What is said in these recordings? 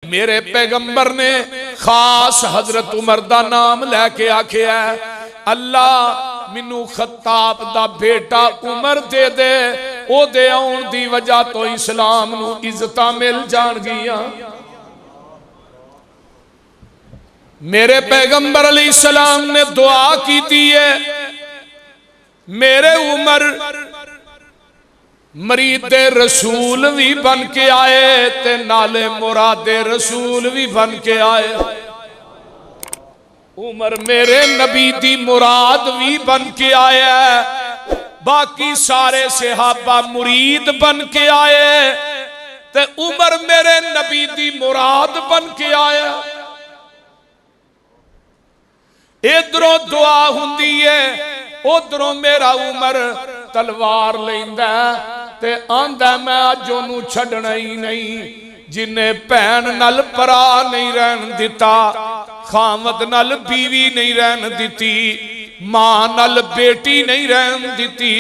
मेरे पैगंबर ने खास हजरत उमर दा नाम लैके आखिया, अल्लाह मैनू खत्ताब दा बेटा उमर दे दे, ओदे आउण दी वजह तो इस्लाम नू इज्जतां मिल जाणगियां। मेरे पैगंबर अलैहिस्सलाम ने दुआ की है, मेरे उमर मरीदे रसूल भी बन के आए ते नाले मुरादे रसूल भी बन के आए। उमर मेरे नबी दी मुराद भी बन के आया, बाकी सारे सहाबा मुरीद बन के आए ते उमर मेरे नबी दी मुराद बन के आया। इधरों दुआ हुंदी है, उधरों मेरा उमर तलवार लैंदा ते आंदा मैं अज ओनू छड्डना ही नहीं। जिन्हें भैन नाल भरा नहीं रहन दिता, खामद नाल बीवी नहीं रहन दिती, मां नाल बेटी नहीं रहन दिती,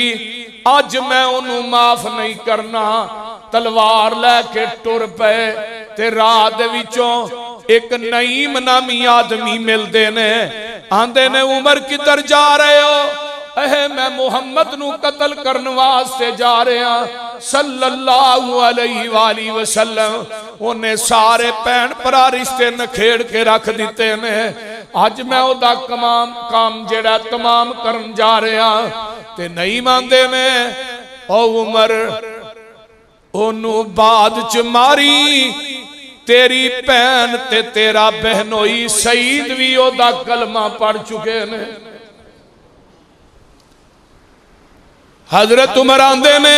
अज मैं ओनू माफ नहीं करना। तलवार लैके टुर पे ते राह दे विचों एक नईम नामी आदमी मिलते ने, आंदे ने उमर किधर जा रहे हो? मैं मुहम्मद नू कतल करने वास्ते जा रहा सल्लल्लाहु अलैहि वसल्लम। उन्हें सारे भैन भरा रिश्ते नखेड़ के रख दिते ने, अज मैं ओदा काम जेड़ा तमाम करन जा रहा ते नहीं मानते ने। ओ उमर ओनू बाद च मारी, तेरी भैन ते तेरा बहनोई सईद भी ओदा कलमा पढ़ चुके ने। हजरत उमर आंदे ने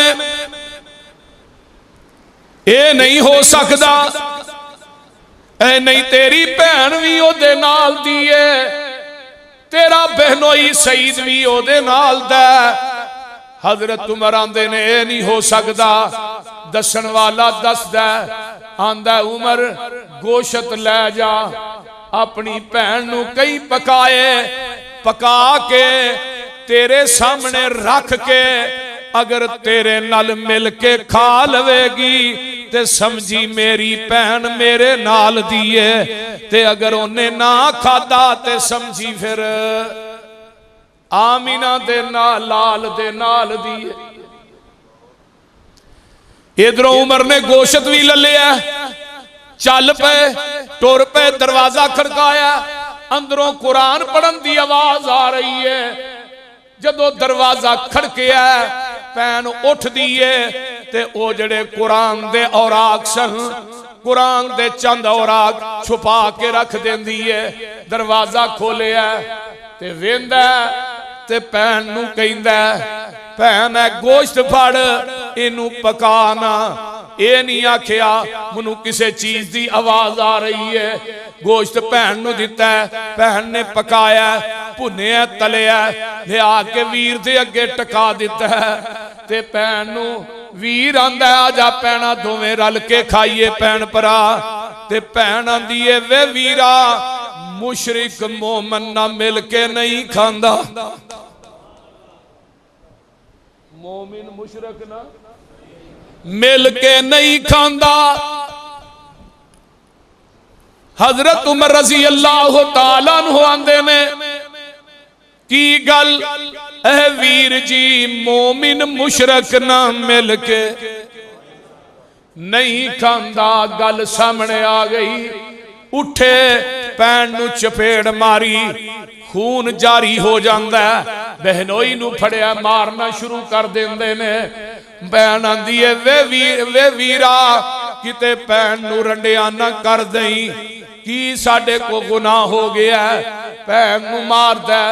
ये नहीं हो सकता, ऐ नहीं तेरी भैन भी ओदे नाल दी है, तेरा बहनोई सईद भी ओदे नाल दा। हजरत उमर आंदे ने ये नहीं हो सकता। दसन वाला दसदा, आंदा उमर गोशत लै जा, अपनी भैन नू कई पकाए, पका के तेरे सामने रख के अगर तेरे नाल मिल के खा लवेगी ते समझी मेरी भैन मेरे नाल दी है, ते अगर उन्हें ना खादा ते समझी फिर आमीना दे नाल लाल दे नाल दी है। इधरों उमर ने गोशत भी ले लिया, चल पे टुर पे, दरवाजा खड़काया, अंदरों कुरान पढ़न की आवाज आ रही है। जदों दरवाजा खड़किया भैन उठदी है ते ओ जड़े कुरान दे औराक सन, कुरान दे चंद औराक छुपा के रख देंदी है। दरवाजा खोलिया ते वेंदा ते भैन नू कहंदा, भैन है गोश्त फड़, इनू पकाना। ये नहीं आखिया मैनू किसी चीज की आवाज आ रही है। गोश्त भैन नू दिता है, भैन ने पकाया, भुनिया तलिया, लिया के वीर दे अगे टका दिता है। ते भैन नू वीर आंदा आजा भैना दोवें रल के खाइए भैन भरा। ते भैन आंदी है वे वीरा मुशरिक मोमन ना मिल के नहीं खांदा। मोमिन मुशरक ना मिल के नहीं खांदा। हजरत उमर रजी अल्लाह तआला अन्हु आंदे ने की गल ऐ वीर जी मोमिन मुशरक ना मिल के नहीं खांदा। गल सामने आ गई, उठे भैन नू चपेड़ मारी, खून जारी हो जाता है। बहनोई नू फड़िया मारना शुरू कर देंदे ने। भैन आंदी है वे वीरा किते भैन नू रंडिया ना कर दई, की साडे को गुनाह हो गया। भैन नू मारदा,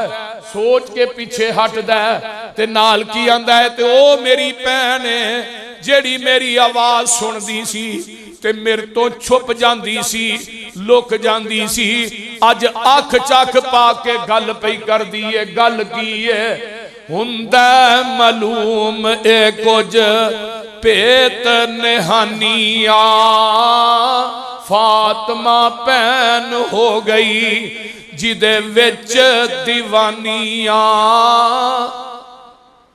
सोच के पीछे हटदा ते नाल की आंदा है ते ओ मेरी भैन है जेड़ी मेरी आवाज सुनदी सी ते मेरे तो छुप जांदी सी, लुक जांदी सी। अज अख चख पा के गल पई कर दी है। गल की है? हुंदा मालूम ए कुछ भेत निहानिया, फातिमा भैन हो गई जिदे विच दीवानिया।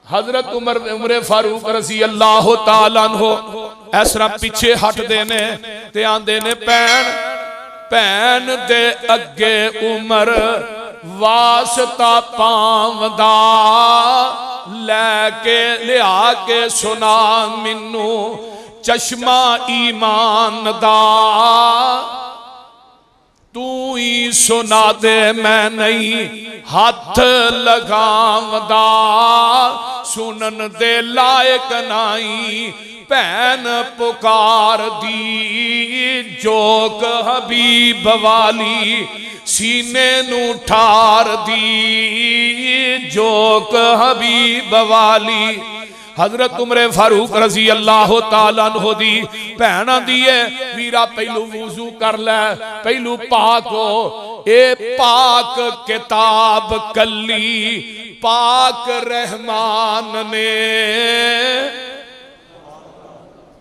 हजरत उमर फारूक रजी अल्लाह तआला अन्हु इस तरह पीछे हटते ने ते आंदे ने भैन भैन दे अगे उमर वास्ता पावदा लैके लिया के सुना मैनू चश्मा ईमान दा तू ही सुना दे मैं नहीं हाथ लगावदा सुनन दे लायक नाई भैन पुकार दी जोक हबीब वाली सीने नू ठार दी जोक हबीब वाली हजरत उमरे फारूक रजी अल्लाह तआला अन्हु दी भैन आंदी है वीरा पहलू वुजू कर ले पहलू पाक हो ए पाक किताब कली पाक रहमान ने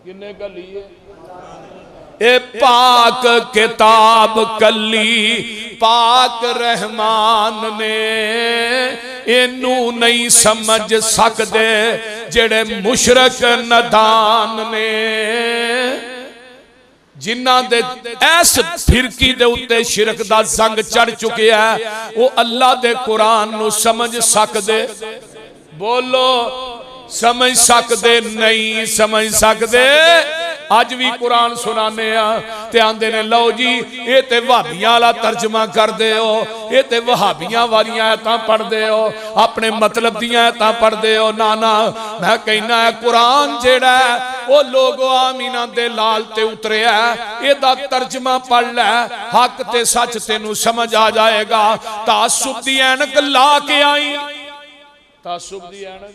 किन्ने कली है ए पाक किताब कली पाक रहमान ने इनू नहीं समझ सकते जेड़े मुशरक नदान ने जिन्हां दे ऐस फिरकी दे उत्ते शिरक दा जंग चढ़ चुके है वो अल्लाह दे कुरान नू समझ सकते बोलो समझ सकते नहीं समझ सकते अज भी कुरान सुनाने ते आंदे ने लो जी ये ते वहाबियां वाला तर्जमा कर दे हो ये ते वहाबियां वालियां आयतां पढ़दे हो अपने मतलब दियां आयतां पढ़दे हो ना ना मैं कहना है कुरान जेड़ा है वो लोगो आमीना दे लाल ते उतरिया एदा तर्जमा पढ़ लै हक ते सच तेनू समझ आ जाएगा तासुब दी ऐनक ला के आई तासुब दी ऐनक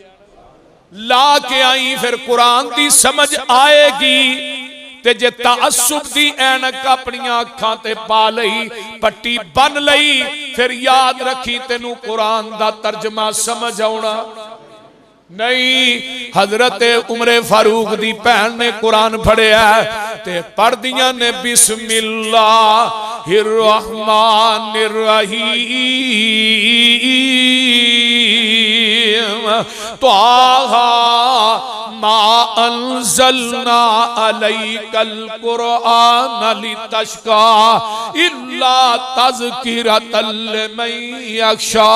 ला के आई फिर कुरान दी समझ आएगी ते जे तासुब दी ऐनक अपनी अखां ते पा लई पट्टी बन लई फिर याद रखी तेनू कुरान दा तर्जमा समझ आउणा नहीं। हजरत उमरे फारूक दी भैन ने कुरान पढ़िया ते पढ़ दियां ने बिस्मिल्लाहिर्रहमानिर्रहीम त्वाहा मा अंज़लना अलैकल कुरआन लितश्का इल्ला तज़किरतल लिमन यख्शा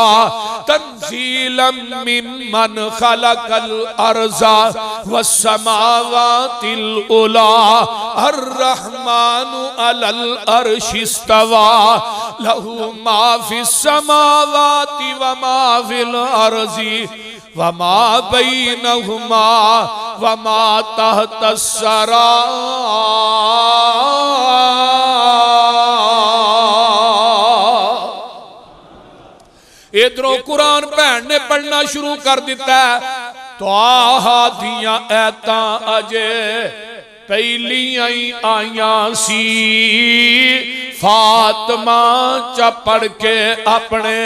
तंज़ीलन मिम्मन खलकल अर्ज़ा वस्समावातिल उला अर्रहमानु अलल अर्शि इस्तवा लहू मा फिस समावाति व मा फिल अर्ज़ि वमा बैनहुमा वमा तहतस सरा। इधरों कुरान भैन ने पढ़ना शुरू कर दिता है तो आहा दियां ऐतां अजे पहलियां ही आईयां सी फातिमा चा पढ़ के अपने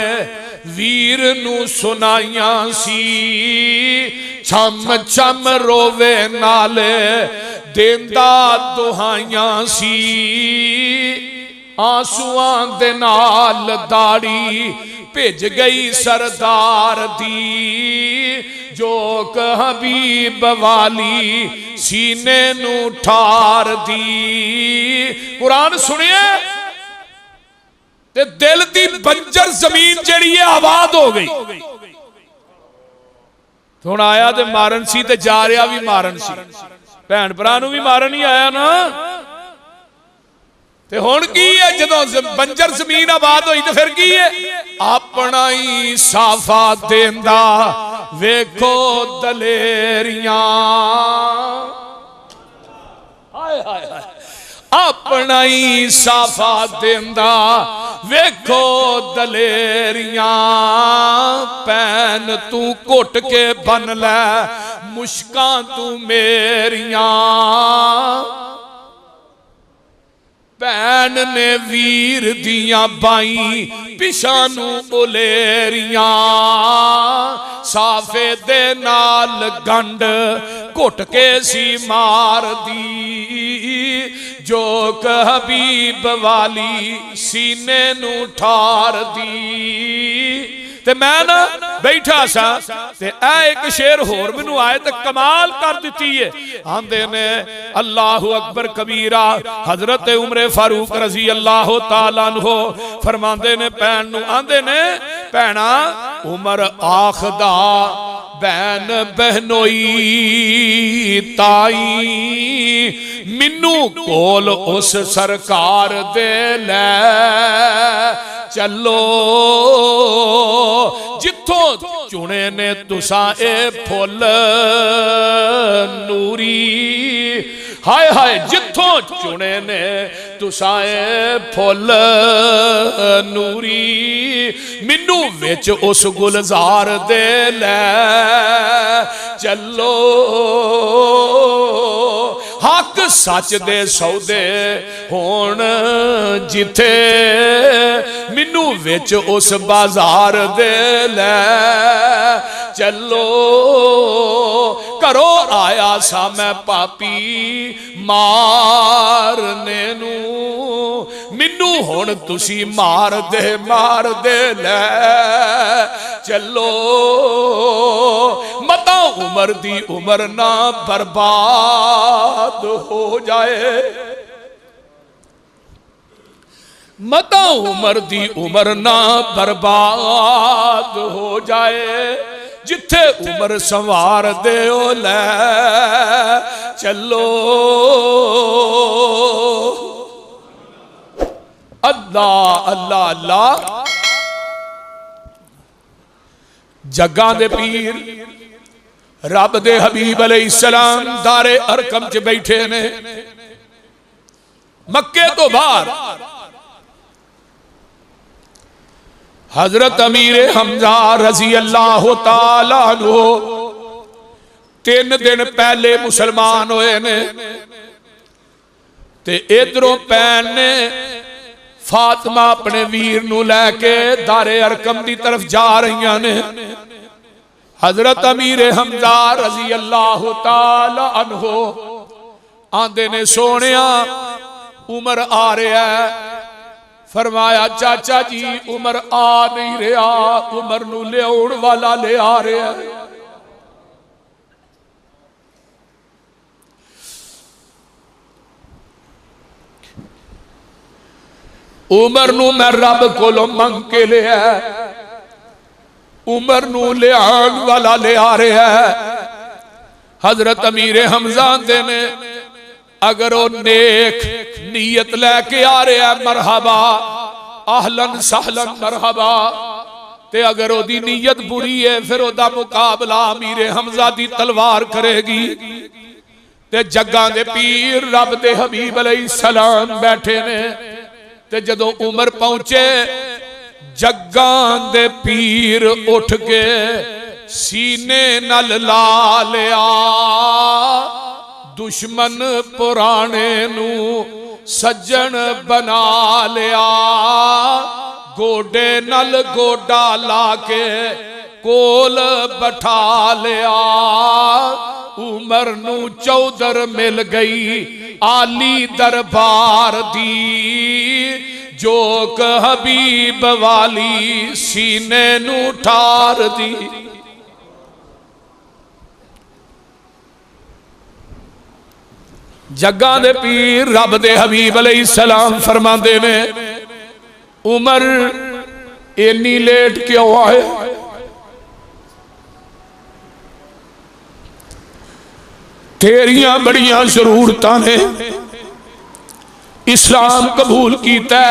वीर नू सुनाइया सी छम छम रोवे नाले देंदा दुहाइया सी आंसुआं दे नाल दाड़ी भिज गई सरदार दी जोक हबीब वाली सीने नू ठार दी। कुरान सुनिए ते दिल दी बंजर जमीन जड़ी है आबाद हो गई। हुण आया ते मारन सी ते जा रहा भी मारन सी भैन भरा नू भी मारन ही आया ना ते हुण की है जदों बंजर जमीन आबाद होई ते फिर की है अपना ही साफा देंदा वेखो दलेरियां हाय हाय हाय अपना ही साफा देंदा वेखो दलेरियां भैन तू घुट के बन लै मुश्कां तू मेरियां। भैन ने वीर दियां बाई पिछानू उलेरियां साफे दे नाल गंड घुट के सी मार दी जोक हबीब वाली सीने नू ठार दी। ते मैं ना बैठा सा ते एक शेर होर मैनू आए ते कमाल कर दी है। आंदे ने अल्लाहु अकबर कबीरा। हजरत उमर फारूक रजी अल्लाह तआला अन्हु फरमांदे ने भैन नू, आंदे ने भैणा उमर आखदा बैन बहनोई ताई मिनू कोल उस सरकार दे ले चलो जिथों चुने ने तुसा ए फुल नूरी। हाय हाय जिथों चुने ने तुसा ए फुल नूरी मिनू विच उस गुलजार दे ले चलो। हक सच दे सौदे होण जिथे मिनू विच उस बाजार दे ले चलो। घरों आया सा मैं पापी मारने नू मिनू हुण तुसी मार दे ले चलो। मता उमर दी उमर ना बर्बाद हो जाए, मता उमर दी उमर ना बर्बाद हो जाए जिथे उमर संवार दे ओ ले चलो। अल्लाह अल्लाह अल्लाह। जग्गां दे पीर रब दे हबीब अलैहिस्सलाम दारे अरकम च बैठे ने मक्के तो बाहर। हजरत अमीर हमजा रजी अल्लाह तआला अन्हु 3 दिन पहले मुसलमान होए ने ते इधरों भैन ने फातिमा अपने वीर नू लैके दारे अरकम दी तरफ जा रही ने। हजरत अमीर हमजा रजी अल्लाह तआला अन्हु आंदे ने सोनिया उमर आ रहा है। फरमाया चाचा जी उमर आ नहीं रहा, उमर नू लियाउण वाला ले आ रहा है। उमर नू मैं रब कोलों मंग के लिया, उमर नू लियाउण वाला ले आ रहा है। हजरत अमीर हमजा आंदे ने अगर वो नेक नीयत लैके आ रहा है मरहबा आहलन सहलन मरहबा, ते अगर ओदी नीयत बुरी है फिर ओदा मुकाबला अमीर हमजा दी तलवार करेगी। ते जग्गां दे पीर रब दे हबीब अलैहिस्सलाम बैठे ने ते जदों उमर पहुंचे जग्गां दे पीर उठ के सीने नल ला लिया दुश्मन पुराने नू सज्जन बना लिया। गोडे नल गोडा ला के कोल बैठा लिया। उमर नू चौधर मिल गई आली दरबार दी जोक हबीब वाली सीने नू ठार दी। जग्गां दे पीर रब दे हबीब अलैहिस्सलाम फरमांदे ने उमर इन्नी लेट क्यों आए? तेरियां बड़ियां जरूरतां ने, इस्लाम कबूल किया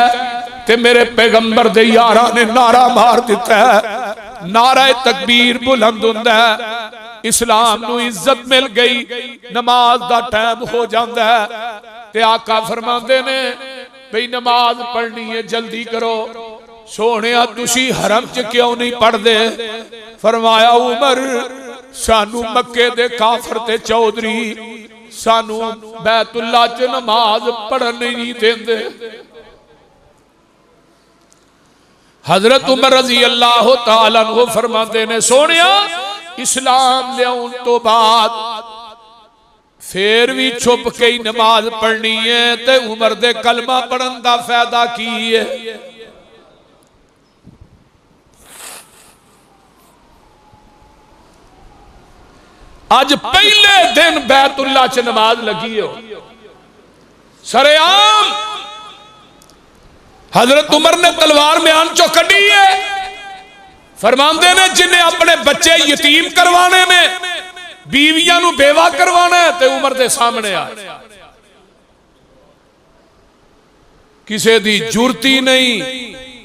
ते मेरे पैगंबर दे यारां ने नारा मार दिता है। नारा तकबीर बुलंद हुंदा है, इस्लाम नू इज्जत मिल गई, नमाज दा टाइम हो जाता है। ते आका फरमांदे ने भाई नमाज पढ़नी है जल्दी करो। सोहणिया तुसी हरम च क्यों नहीं पढ़दे? फरमाया उमर सानू मक्के दे काफर ते चौधरी सानू बैतुल्ला च नमाज पढ़न नहीं देंदे। हजरत उमर रजी अल्लाह तआला अन्हु फरमाते ने सोनिया इस्लाम लियाउन तो बाद फिर भी छुप के ही नमाज पढ़नी है ते उमर दे कलमा पढ़न दा फायदा की है? अज पहले दिन बैतुल्ला च नमाज लगी हो सरेआम। हजरत उमर ने तलवार म्यान चो कड़ी है। फरमांदे ने जिन्हें अपने बच्चे यतीम करवाने ने, बीवियां नू बेवा करवाना है, ते उमर दे सामने आ। किसी दी जुरती नहीं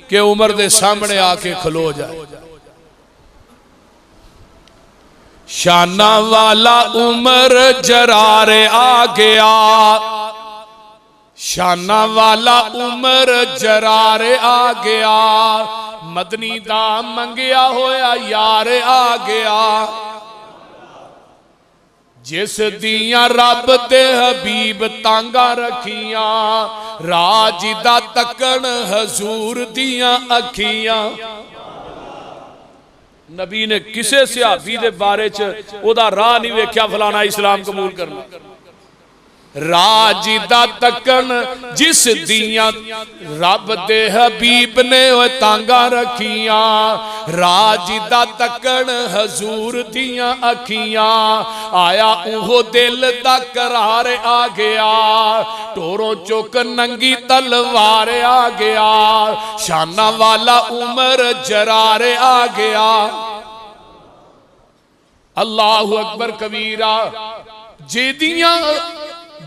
कि उमर दे सामने आके खलो जाए। शाना वाला उमर जरारे आ गया, शाना वाला उमर जरारे आ गया, मदनी दा मंगिया होया यार आ गया। जिस दियां रब दे हबीब तांगा रखियां, राज दा तकन हजूर दियां अखियां। नबी ने किसे सहाबी दे बारे च ओदा राह नहीं वेख्या फलाना इस्लाम कबूल करना। राज दा तकन जिस दियां रब दे हबीब ने तांगा रखियां, राज दा तकन हजूर दियां अखियां। आया उहो दिल दा करार आ गया, टोरों चुक नंगी तलवार आ गया, शाना वाला उमर जरार आ गया। अल्लाहु अकबर कबीरा।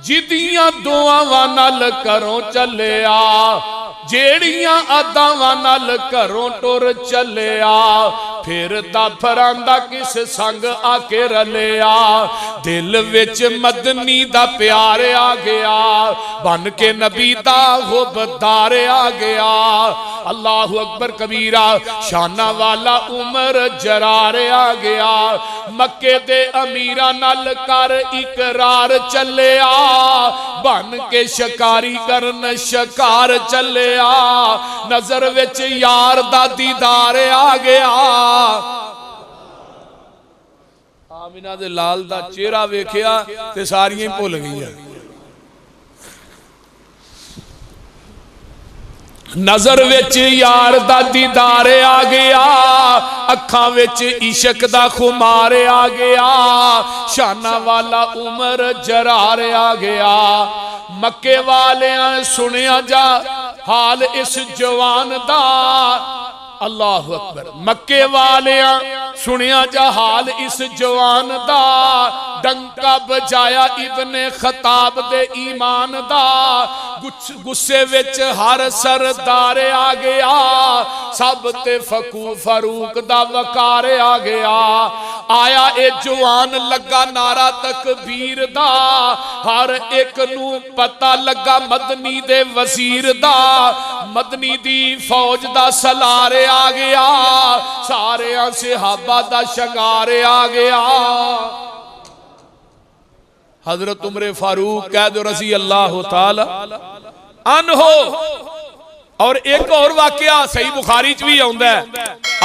जिदियां दुआवां नाल घरों चलिया, जेड़ियां अदावां नाल घरों टुर चलिया, फिर फरांदा किस संग आके रलिया। दिल विच मदनी दा प्यार आ गया, बन के नबी दा हुब्बदार आ गया। अल्लाहु अकबर कबीरा। शाना वाला उमर जरार आ गया, मक्के दे अमीरा नाल कर इकरार चलिया, बन के शिकारी करन शिकार चलिया। नजर विच यार दा दीदार आ गया। आमिना दे लाल दा चेहरा वेखिया ते सारियां ही भुल गई। नजर विच यार दा दीदार आ गया, अखां विच इश्क दा खुमार आ गया। शाना वाला उमर जरार आ गया। मक्के वालियां सुनिया जा हाल इस जवान दा। अल्लाहु अकबर। मक्के वालियां सुनिया जा हाल इस जवान दा, डंका बजाया इब्ने खताब दे ईमान दा। गुस्से विच हर सरदार आ गया, सब ते फकू फरूक दा वकार आ गया। आया ए जवान लगा नारा तकबीर दा, हर एक नू पता लगा मदनी दे वजीर दा। मदनी दी फौज दा सलार आ गया, सारे सहाबा दा शंगार आ गया। हजरत उमर फारूक कह दो रजी अल्लाह ताला अन्हो। और एक और वाकया सही बुखारी च भी आउंदा है।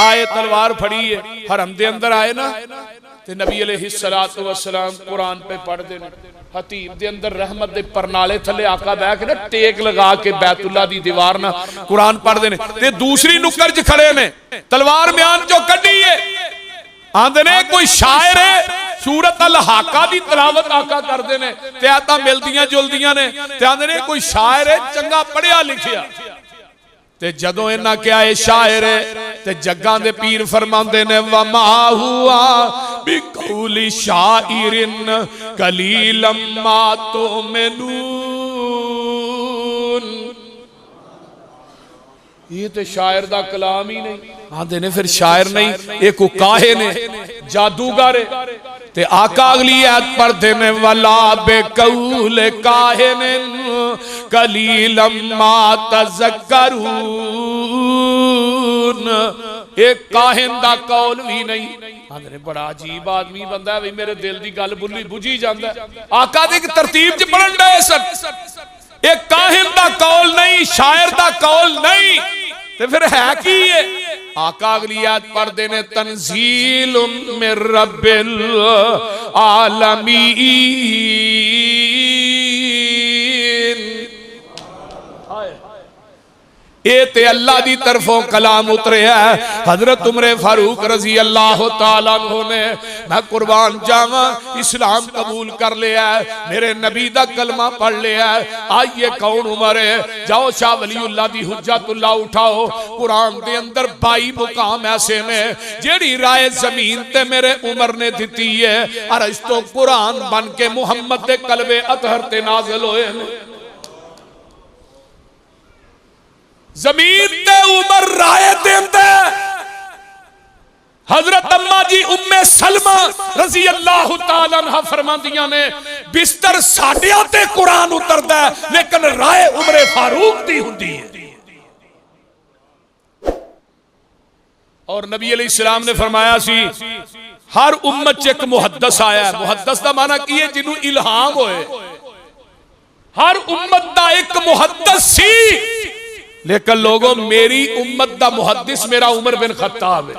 आए तलवार फड़ी है, हरम दे अंदर आए ना, ते नबी अलैहिस्सलातु वस्सलाम कुरान पे पढ़दे ने। हतीम दे अंदर रहमत दे परनाले थले आका बैठ के ना टेक लगा के बैतुल्ला दी दीवार ना कुरान पढ़दे ने, ते दूसरी नुक्कड़ च खड़े ने, तलवार म्यान चो कड्डी है। आंदे ने कोई शायर है, सूरत अल हाका दी तिलावत आका करदे ने, ते आता मिलदियां जुलदियां ने, ते आंदे ने कोई शायर है चंगा पढ़िया लिखिया। ते जदों इन्हां क्या है शायर है, ते जग्गां दे पीर फरमांदे ने वमा हुआ बिकौली शाइरिन कलीलम मा तुमिनून। ये तो शायर दा कलाम ही नहीं। आंदे ने फिर शायर नहीं, एक काहे ने जादूगर है। ते आका अगली आयत पढ़दे ने वला बेकौल काहिन कलीलम मा तज़क्करून। एक काहिन दा कौल भी नहीं। आंदे ने बड़ा अजीब आदमी बंदा है, मेरे दिल दी गल बुझी जांदा। आका दी तरतीब च पढ़न दे सन। एक काहिन दा कौल नहीं, शायर दा कौल नहीं, ते फिर है की है? आका अगली आयत पढ़दे ने तंजीलुम मिर रब्बिल आलमीन। ये ते अल्लाह दी तरफों कलाम उतरे है। हजरत उमर फारूक रजी अल्लाह तआला अन्हु ने, मैं कुर्बान जावा, इस्लाम कबूल कर लिया, मेरे नबी दा कलमा पढ़ लिया। आइए कौन उमर है, जाओ शाह वलीउल्लाह दी हुज्जतुल्लाह उठाओ। कुरान दे अंदर 22 मुकाम ऐसे ने जेड़ी राय जमीन ते मेरे उमर ने दी है। अरश तो कुरान बन के मुहम्मद दे कलबे अतहर ते नाज़िल होए ने। जमीन ते उमर राय देंदे। हजरत अम्मा जी उम्मे सलमा रजी अल्लाह तआला अन्हा फरमांदियां ने, बिस्तर साडियां ते कुरान उतरदा है, लेकिन राय उमर फारूक दी हुंदी है। और नबी अलैहिस्सलाम ने फरमाया सी, हर उम्मत च एक मुहद्दस आया है। मुहद्दस दा माना की है, जिन्हों इल्हाम होए। हर उम्मत दा एक मुहद्दस सी, लेकिन लोगों मेरी उम्मत दा मुहद्दिस मेरा उमर बिन खत्ताब है।